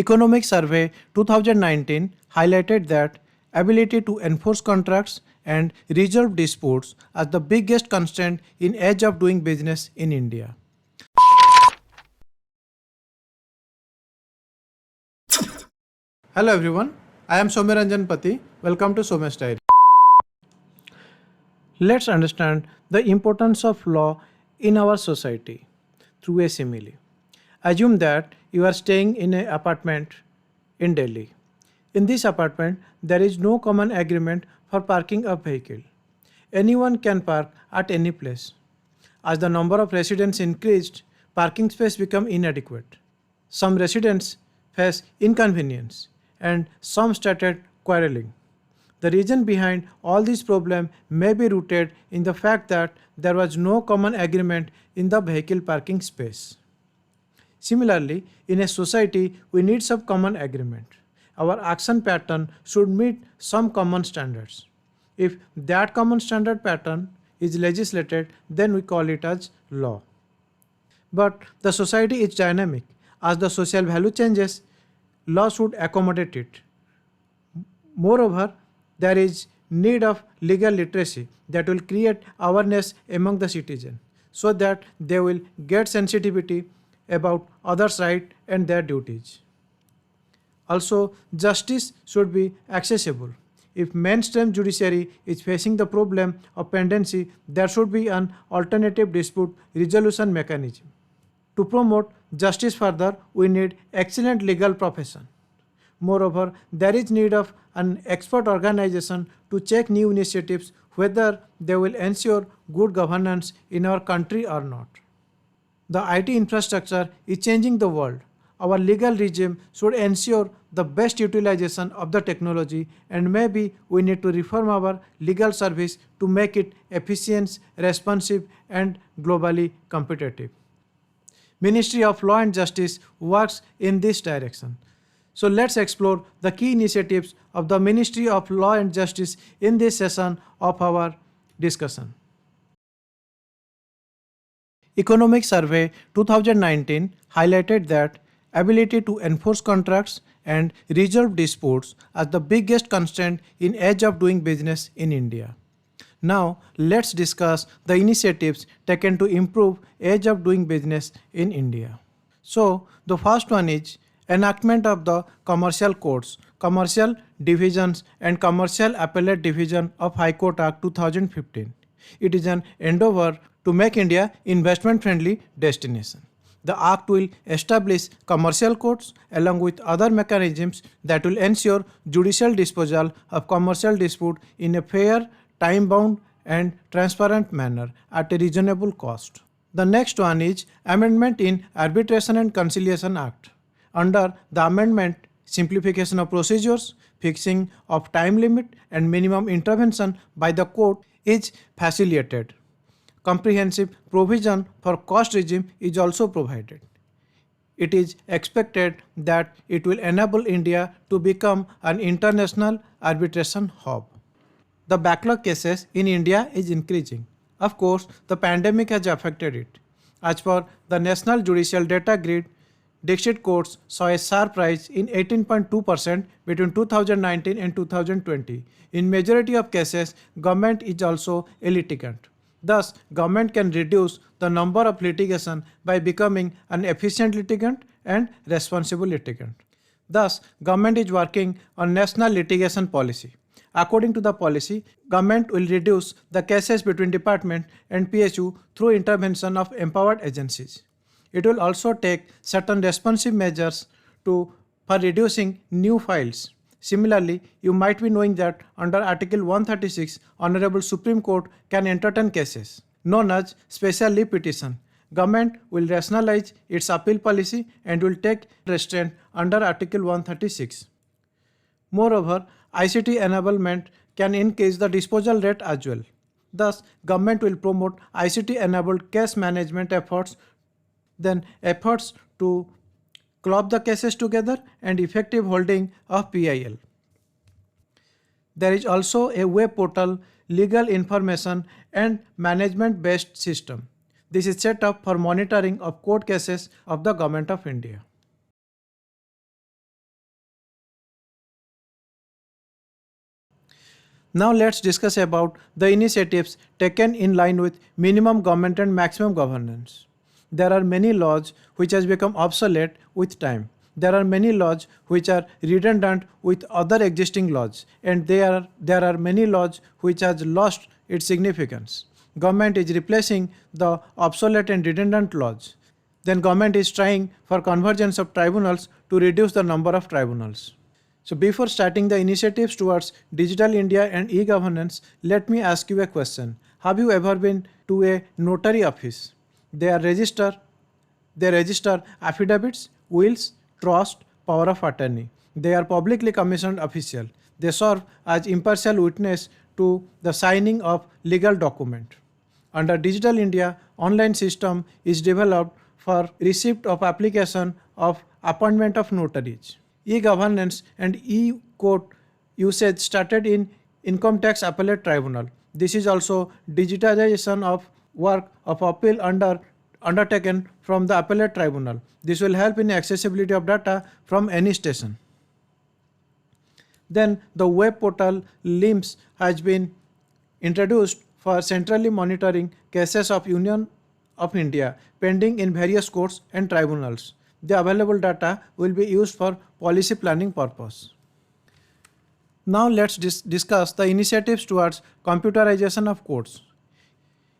Economic Survey 2019 highlighted that ability to enforce contracts and resolve disputes as the biggest constraint in age of doing business in India. Hello everyone, I am Soumyasdiary. Welcome to Soumyasdiary. Let's understand the importance of law in our society through a simile. Assume that you are staying in an apartment in Delhi. In this apartment, there is no common agreement for parking a vehicle. Anyone can park at any place. As the number of residents increased, parking space became inadequate. Some residents face inconvenience and some started quarreling. The reason behind all these problems may be rooted in the fact that there was no common agreement in the vehicle parking space. Similarly, in a society, we need some common agreement. Our action pattern should meet some common standards. If that common standard pattern is legislated, then we call it as law. But the society is dynamic. As the social value changes, law should accommodate it. Moreover, there is need of legal literacy that will create awareness among the citizens so that they will get sensitivity about others' rights and their duties. Also, justice should be accessible. If mainstream judiciary is facing the problem of pendency, there should be an alternative dispute resolution mechanism. To promote justice further, we need excellent legal profession. Moreover, there is need of an expert organization to check new initiatives whether they will ensure good governance in our country or not. The IT infrastructure is changing the world. Our legal regime should ensure the best utilization of the technology, and maybe we need to reform our legal service to make it efficient, responsive and globally competitive. Ministry of Law and Justice works in this direction. So let's explore the key initiatives of the Ministry of Law and Justice in this session of our discussion. Economic Survey 2019 highlighted that ability to enforce contracts and resolve disputes as the biggest constraint in age of doing business in India. Now, let's discuss the initiatives taken to improve age of doing business in India. So, the first one is enactment of the Commercial Courts, Commercial Divisions and Commercial Appellate Division of High Court Act 2015. It is an endeavor to make India investment-friendly destination. The Act will establish commercial courts along with other mechanisms that will ensure judicial disposal of commercial dispute in a fair, time-bound and transparent manner at a reasonable cost. The next one is amendment in Arbitration and Conciliation Act. Under the amendment, simplification of procedures, fixing of time limit and minimum intervention by the court is facilitated. Comprehensive provision for cost regime is also provided. It is expected that it will enable India to become an international arbitration hub. The backlog cases in India is increasing. Of course, the pandemic has affected it. As per the National Judicial Data Grid, district courts saw a sharp rise in 18.2% between 2019 and 2020. In majority of cases, government is also a litigant. Thus, government can reduce the number of litigation by becoming an efficient litigant and responsible litigant. Thus, government is working on national litigation policy. According to the policy, government will reduce the cases between department and PSU through intervention of empowered agencies. It will also take certain responsive measures for reducing new files. Similarly, you might be knowing that under Article 136, Honorable Supreme Court can entertain cases known as special leave petition. Government will rationalize its appeal policy and will take restraint under Article 136. Moreover, ICT enablement can increase the disposal rate as well. Thus, government will promote ICT-enabled case management efforts, then efforts to club the cases together and effective holding of PIL. There is also a web portal, legal information and management based system. This is set up for monitoring of court cases of the Government of India. Now let's discuss about the initiatives taken in line with minimum government and maximum governance. There are many laws which has become obsolete with time. There are many laws which are redundant with other existing laws, and there are many laws which has lost its significance. Government is replacing the obsolete and redundant laws. Then government is trying for convergence of tribunals to reduce the number of tribunals. So before starting the initiatives towards digital India and e-governance, let me ask you a question. Have you ever been to a notary office? They are register they register affidavits, wills, trust, power of attorney. They are publicly commissioned official. They serve as impartial witness to the signing of legal document. Under Digital India, online system is developed for receipt of application of appointment of notaries. E-governance and e-court usage started in Income Tax Appellate Tribunal. This is also digitization of work of appeal undertaken from the Appellate Tribunal. This will help in accessibility of data from any station. Then the web portal LIMS has been introduced for centrally monitoring cases of Union of India pending in various courts and tribunals. The available data will be used for policy planning purpose. Now let's discuss the initiatives towards computerization of courts.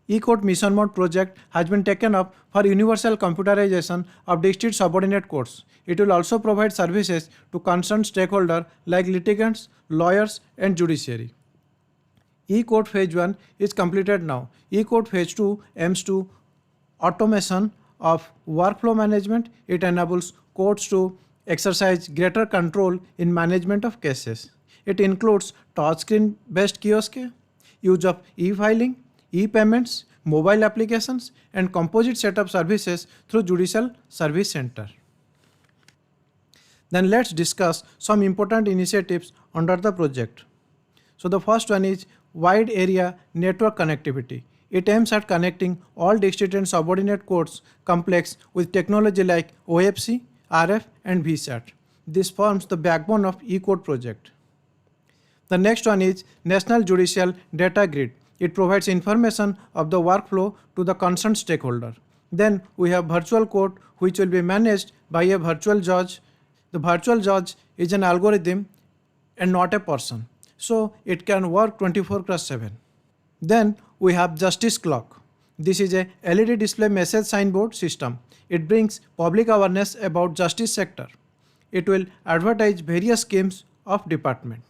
E-Court Mission Mode project has been taken up for universal computerization of district subordinate courts. It will also provide services to concerned stakeholders like litigants, lawyers, and judiciary. E-Court Phase 1 is completed now. E-Court Phase 2 aims to automation of workflow management. It enables courts to exercise greater control in management of cases. It includes touchscreen based kiosk, use of e-filing, e-payments, mobile applications, and composite setup services through Judicial Service Center. Then let's discuss some important initiatives under the project. So the first one is wide area network connectivity. It aims at connecting all district and subordinate courts complex with technology like OFC, RF, and VSAT. This forms the backbone of e-court project. The next one is National Judicial Data Grid. It provides information of the workflow to the concerned stakeholder. Then we have virtual court, which will be managed by a virtual judge. The virtual judge is an algorithm and not a person, so it can work 24/7. Then we have Justice Clock. This is a LED display message signboard system. It brings public awareness about justice sector. It will advertise various schemes of department.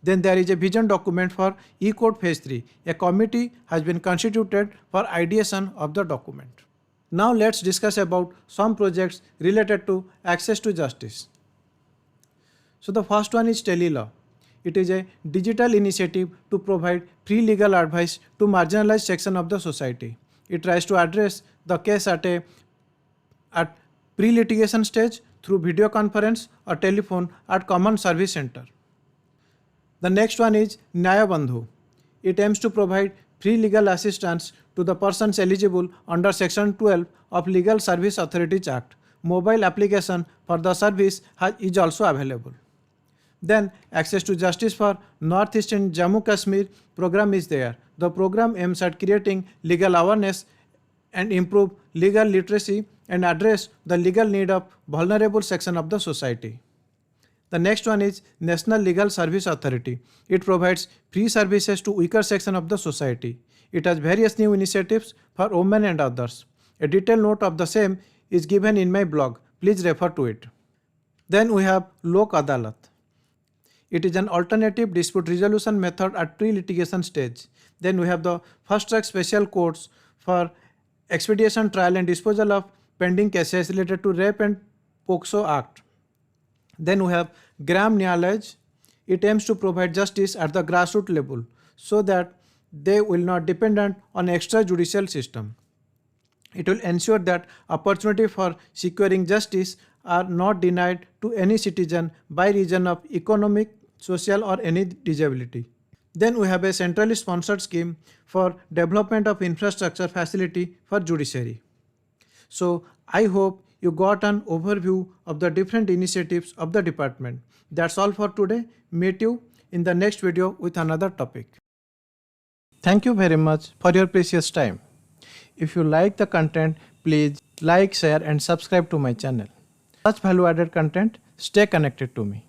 Then there is a vision document for e-court phase 3. A committee has been constituted for ideation of the document. Now let's discuss about some projects related to access to justice. So the first one is Tele-Law. It is a digital initiative to provide free legal advice to marginalized section of the society. It tries to address the case at pre-litigation stage through video conference or telephone at common service center. The next one is Nyaya Bandhu. It aims to provide free legal assistance to the persons eligible under Section 12 of Legal Service Authorities Act. Mobile application for the service is also available. Then access to justice for Northeast and Jammu Kashmir program is there. The program aims at creating legal awareness and improve legal literacy and address the legal need of vulnerable section of the society. The next one is National Legal Service Authority. It provides free services to weaker section of the society. It has various new initiatives for women and others. A detailed note of the same is given in my blog. Please refer to it. Then we have Lok Adalat. It is an alternative dispute resolution method at pre-litigation stage. Then we have the fast track special courts for expedition, trial and disposal of pending cases related to Rape and POCSO Act. Then we have Gram Nyayalayas. It aims to provide justice at the grassroots level so that they will not dependent on extrajudicial system. It will ensure that opportunity for securing justice are not denied to any citizen by reason of economic, social or any disability. Then we have a centrally sponsored scheme for development of infrastructure facility for judiciary. So I hope you got an overview of the different initiatives of the department. That's all for today. Meet you in the next video with another topic. Thank you very much for your precious time. If you like the content, please like, share and subscribe to my channel. Such value added content, stay connected to me.